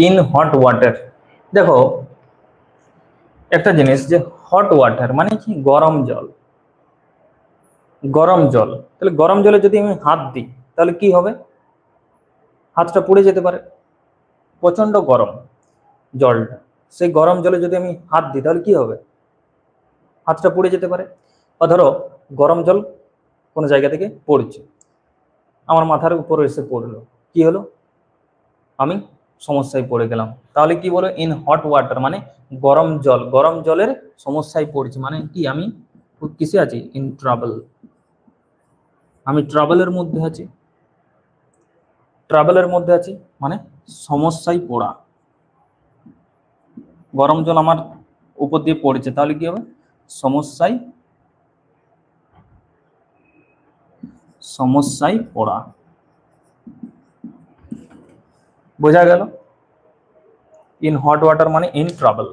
In hot water. দেখো একটা জিনিস, যে হট ওয়াটার মানে কি, গরম জল। গরম জল, তাহলে গরম জলে যদি আমি হাত দিই তাহলে কি হবে? হাতটা পুড়ে যেতে পারে, প্রচন্ড গরম জলটা। সেই গরম জলে যদি আমি হাত দিই তাহলে কি হবে? হাতটা পুড়ে যেতে পারে। বা ধরো গরম জল কোনো জায়গা থেকে পড়ছে, আমার মাথার উপরে এসে পড়লো, কি হলো? আমি সমস্যায় পড়ে গেলাম। তাহলে কি বলো? ইন হট ওয়াটার মানে গরম জল, গরম জলের সমস্যায় পড়ছি, মানে কি আমি কিসে আছি? ইন ট্রাবল, আমি ট্রাভেলের মধ্যে আছি। ট্রাভেলের মধ্যে আছি মানে সমস্যায় পড়া। গরম জল আমার উপর দিয়ে পড়েছে, তাহলে কি হবে? সমস্যায়, সমস্যায় পড়া। বোঝা গেল? ইন হট ওয়াটার মানে ইন ট্রাবল।